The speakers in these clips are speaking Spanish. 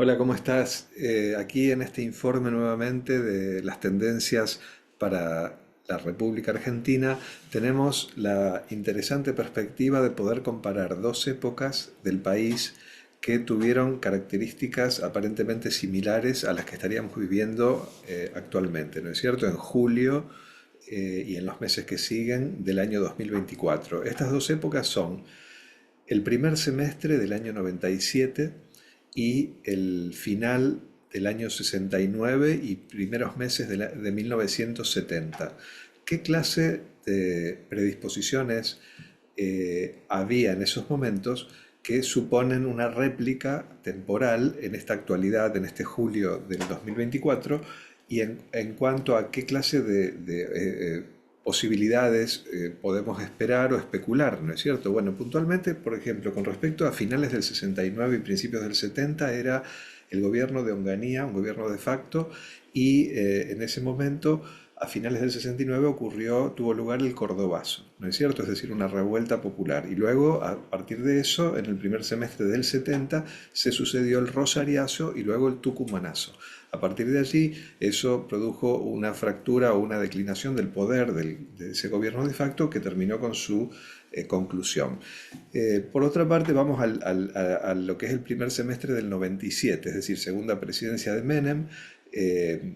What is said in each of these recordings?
Hola, ¿cómo estás? Aquí en este informe nuevamente de las tendencias para la República Argentina, tenemos la interesante perspectiva de poder comparar dos épocas del país que tuvieron características aparentemente similares a las que estaríamos viviendo actualmente, ¿no es cierto? En julio y en los meses que siguen del año 2024. Estas dos épocas son el primer semestre del año 97 y el final del año 69 y primeros meses de 1970. ¿Qué clase de predisposiciones había en esos momentos que suponen una réplica temporal en esta actualidad, en este julio del 2024, y en cuanto a qué clase de posibilidades podemos esperar o especular, ¿no es cierto? Bueno, puntualmente, por ejemplo, con respecto a finales del 69 y principios del 70, era el gobierno de Onganía, un gobierno de facto, y en ese momento, a finales del 69, tuvo lugar el Cordobazo, ¿no es cierto? Es decir, una revuelta popular. Y luego, a partir de eso, en el primer semestre del 70, se sucedió el Rosariazo y luego el Tucumanazo. A partir de allí, eso produjo una fractura o una declinación del poder de ese gobierno de facto que terminó con su conclusión. Por otra parte, vamos a lo que es el primer semestre del 97, es decir, segunda presidencia de Menem. Eh,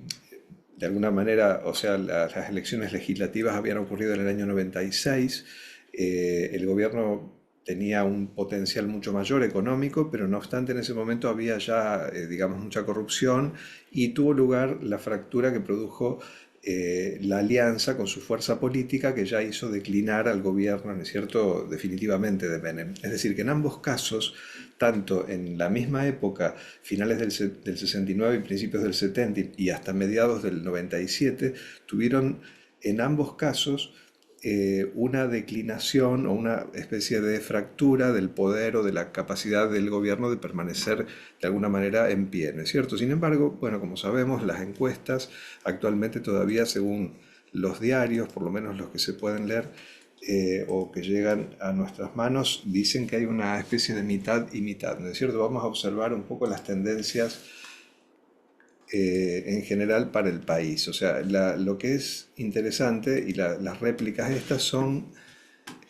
de alguna manera, o sea, las elecciones legislativas habían ocurrido en el año 96. El gobierno tenía un potencial mucho mayor económico, pero no obstante en ese momento había ya, digamos, mucha corrupción y tuvo lugar la fractura que produjo la alianza con su fuerza política que ya hizo declinar al gobierno, ¿no es cierto?, definitivamente de Menem. Es decir, que en ambos casos, tanto en la misma época, finales del 69 y principios del 70 y hasta mediados del 97, tuvieron en ambos casos una declinación o una especie de fractura del poder o de la capacidad del gobierno de permanecer de alguna manera en pie, ¿no es cierto? Sin embargo, bueno, como sabemos, las encuestas actualmente todavía, según los diarios, por lo menos los que se pueden leer, o que llegan a nuestras manos, dicen que hay una especie de mitad y mitad, ¿no es cierto? Vamos a observar un poco las tendencias en general para el país. O sea, lo que es interesante y las réplicas estas son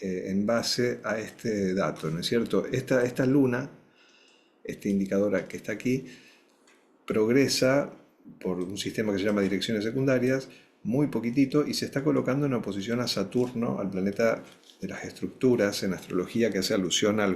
en base a este dato, ¿no es cierto? Esta luna, este indicador que está aquí, progresa por un sistema que se llama direcciones secundarias, muy poquitito, y se está colocando en oposición a Saturno, al planeta de las estructuras en astrología, que hace alusión al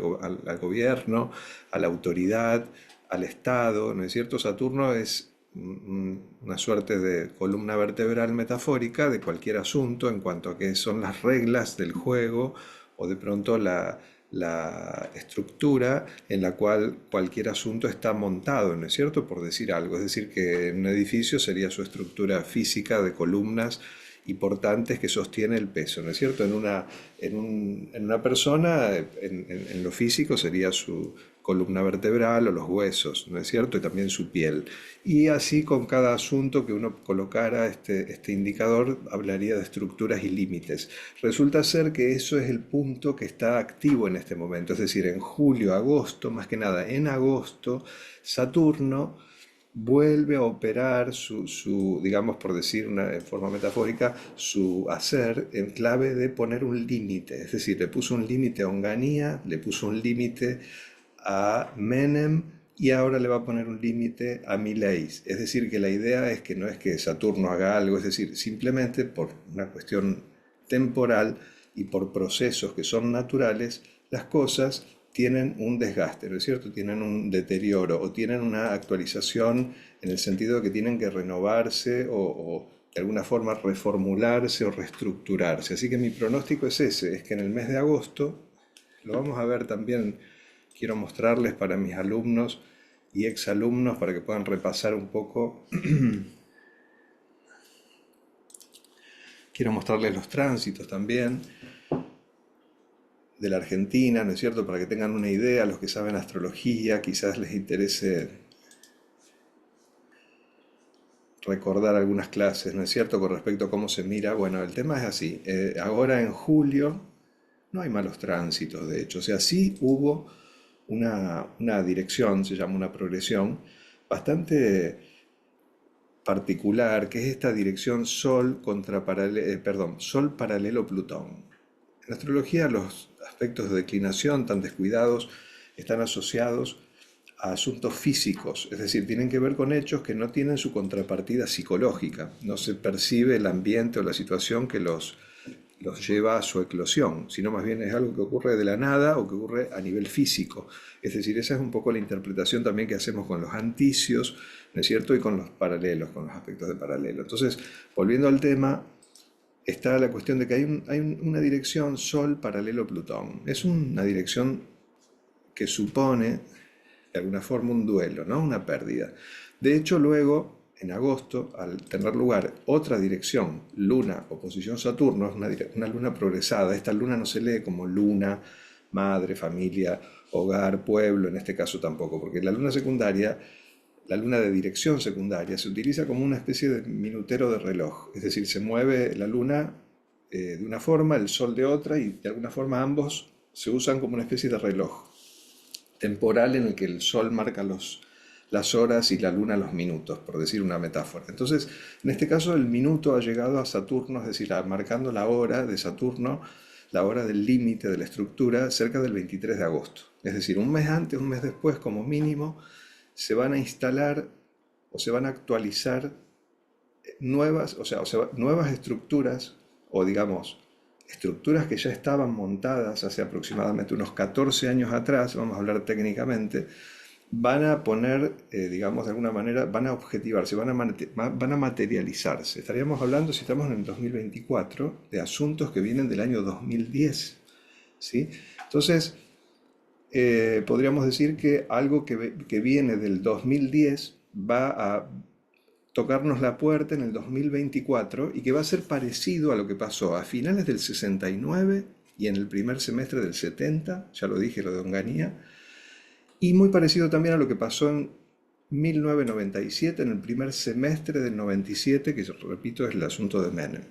gobierno, a la autoridad, al Estado, ¿no es cierto? Saturno es una suerte de columna vertebral metafórica de cualquier asunto en cuanto a qué son las reglas del juego o de pronto la estructura en la cual cualquier asunto está montado, ¿no es cierto? Por decir algo. Es decir, que en un edificio sería su estructura física de columnas y portantes que sostiene el peso, ¿no es cierto? En una persona, en lo físico, sería su columna vertebral o los huesos, ¿no es cierto? Y también su piel. Y así con cada asunto que uno colocara este indicador, hablaría de estructuras y límites. Resulta ser que eso es el punto que está activo en este momento, es decir, en julio, agosto, más que nada en agosto, Saturno vuelve a operar digamos por decir en forma metafórica, su hacer en clave de poner un límite. Es decir, le puso un límite a Onganía, le puso un límite a Menem y ahora le va a poner un límite a Milei. Es decir, que la idea es que no es que Saturno haga algo, es decir, simplemente por una cuestión temporal y por procesos que son naturales, las cosas tienen un desgaste, ¿no es cierto? Tienen un deterioro o tienen una actualización en el sentido de que tienen que renovarse o de alguna forma reformularse o reestructurarse. Así que mi pronóstico es ese, es que en el mes de agosto, lo vamos a ver también, quiero mostrarles para mis alumnos y exalumnos para que puedan repasar un poco. Quiero mostrarles los tránsitos también de la Argentina, ¿no es cierto? Para que tengan una idea, los que saben astrología, quizás les interese recordar algunas clases, ¿no es cierto? Con respecto a cómo se mira. Bueno, el tema es así. Ahora en julio no hay malos tránsitos, de hecho. O sea, sí hubo una dirección, se llama una progresión, bastante particular, que es esta dirección Sol paralelo Plutón. En astrología los aspectos de declinación tan descuidados están asociados a asuntos físicos, es decir, tienen que ver con hechos que no tienen su contrapartida psicológica, no se percibe el ambiente o la situación que los lleva a su eclosión, sino más bien es algo que ocurre de la nada o que ocurre a nivel físico. Es decir, esa es un poco la interpretación también que hacemos con los anticios, ¿no es cierto? Y con los paralelos, con los aspectos de paralelo. Entonces, volviendo al tema, está la cuestión de que hay una dirección Sol paralelo Plutón. Es una dirección que supone de alguna forma un duelo, ¿no? Una pérdida. De hecho, luego, en agosto, al tener lugar otra dirección, Luna oposición Saturno, es una luna progresada. Esta luna no se lee como luna, madre, familia, hogar, pueblo, en este caso tampoco, porque la luna secundaria, la luna de dirección secundaria, se utiliza como una especie de minutero de reloj, es decir, se mueve la luna de una forma, el sol de otra, y de alguna forma ambos se usan como una especie de reloj temporal en el que el sol marca las horas y la luna los minutos, por decir una metáfora. Entonces, en este caso, el minuto ha llegado a Saturno, es decir, marcando la hora de Saturno, la hora del límite de la estructura, cerca del 23 de agosto. Es decir, un mes antes, un mes después, como mínimo, se van a instalar o se van a actualizar nuevas estructuras, o digamos, estructuras que ya estaban montadas hace aproximadamente unos 14 años atrás, vamos a hablar técnicamente, van a poner, digamos, de alguna manera, van a objetivarse, van a materializarse. Estaríamos hablando, si estamos en el 2024, de asuntos que vienen del año 2010, ¿sí? Entonces, podríamos decir que algo que viene del 2010 va a tocarnos la puerta en el 2024 y que va a ser parecido a lo que pasó a finales del 69 y en el primer semestre del 70, ya lo dije, lo de Onganía, y muy parecido también a lo que pasó en 1997, en el primer semestre del 97, que repito es el asunto de Menem.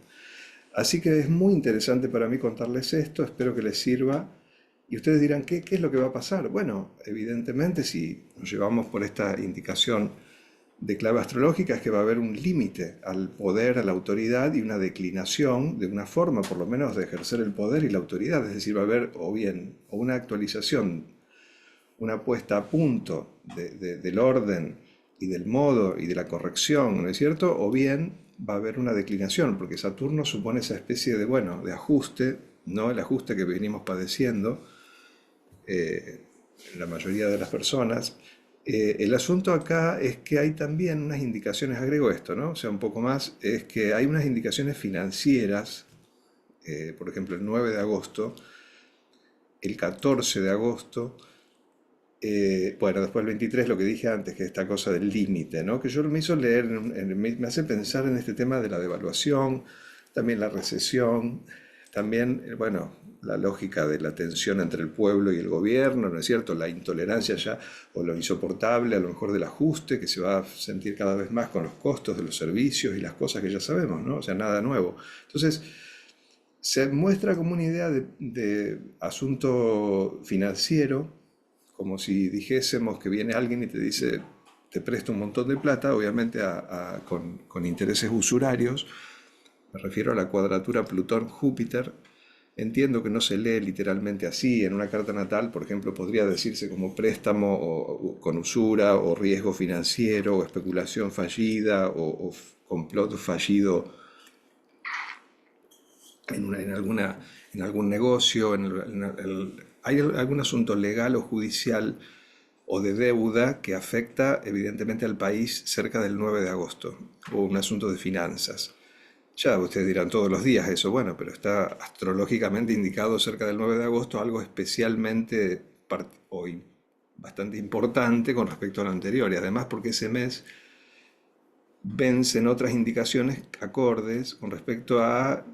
Así que es muy interesante para mí contarles esto, espero que les sirva. Y ustedes dirán, ¿qué es lo que va a pasar? Bueno, evidentemente si nos llevamos por esta indicación de clave astrológica es que va a haber un límite al poder, a la autoridad y una declinación de una forma, por lo menos, de ejercer el poder y la autoridad. Es decir, va a haber o bien o una actualización, una puesta a punto del orden y del modo y de la corrección, ¿no es cierto? O bien va a haber una declinación, porque Saturno supone esa especie de, bueno, de ajuste, no el ajuste que venimos padeciendo la mayoría de las personas. El asunto acá es que hay también unas indicaciones, agrego esto, ¿no? O sea, un poco más, es que hay unas indicaciones financieras, por ejemplo, el 9 de agosto, el 14 de agosto, bueno, después el 23, lo que dije antes, que esta cosa del límite, ¿no? Que yo me hizo leer, me hace pensar en este tema de la devaluación, también la recesión, también, bueno, la lógica de la tensión entre el pueblo y el gobierno, ¿no es cierto? La intolerancia ya, o lo insoportable, a lo mejor del ajuste, que se va a sentir cada vez más con los costos de los servicios y las cosas que ya sabemos, ¿no? O sea, nada nuevo. Entonces, se muestra como una idea de asunto financiero, como si dijésemos que viene alguien y te dice, te presto un montón de plata, obviamente con intereses usurarios. Me refiero a la cuadratura Plutón-Júpiter. Entiendo que no se lee literalmente así. En una carta natal, por ejemplo, podría decirse como préstamo o con usura o riesgo financiero o especulación fallida o complot fallido en algún negocio. Hay algún asunto legal o judicial o de deuda que afecta evidentemente al país cerca del 9 de agosto, o un asunto de finanzas. Ya ustedes dirán todos los días eso, bueno, pero está astrológicamente indicado cerca del 9 de agosto algo especialmente bastante importante con respecto al anterior, y además porque ese mes vencen otras indicaciones acordes con respecto a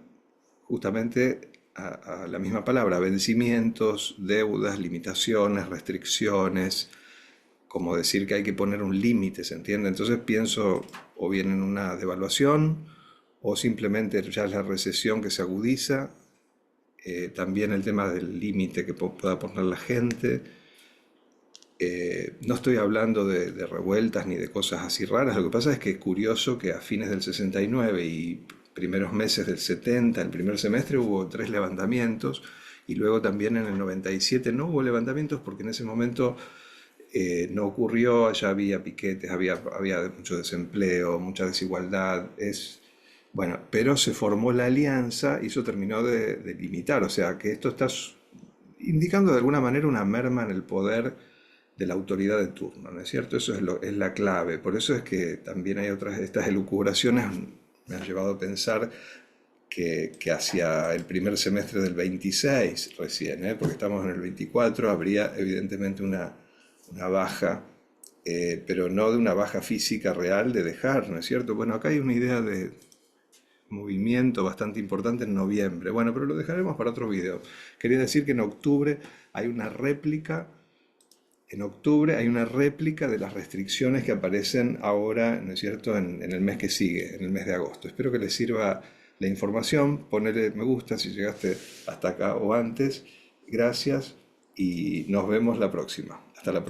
justamente a la misma palabra, vencimientos, deudas, limitaciones, restricciones, como decir que hay que poner un límite, ¿se entiende? Entonces pienso o bien en una devaluación o simplemente ya es la recesión que se agudiza, también el tema del límite que pueda poner la gente, No estoy hablando de revueltas ni de cosas así raras, lo que pasa es que es curioso que a fines del 69 y primeros meses del 70, el primer semestre, hubo 3 levantamientos y luego también en el 97 no hubo levantamientos porque en ese momento no ocurrió, allá había piquetes, había mucho desempleo, mucha desigualdad, bueno, pero se formó la alianza y eso terminó de limitar, o sea que esto está indicando de alguna manera una merma en el poder de la autoridad de turno, ¿no es cierto? Eso es la clave. Por eso es que también hay otras, estas elucubraciones me han llevado a pensar que hacia el primer semestre del 26 recién, porque estamos en el 24, habría evidentemente una baja, pero no de una baja física real de dejar, ¿no es cierto? Bueno, acá hay una idea de movimiento bastante importante en noviembre. Bueno, pero lo dejaremos para otro video. Quería decir que en octubre hay una réplica hay una réplica de las restricciones que aparecen ahora, ¿no es cierto?, en el mes que sigue, en el mes de agosto. Espero que les sirva la información. Ponele me gusta si llegaste hasta acá o antes. Gracias y nos vemos la próxima. Hasta la próxima.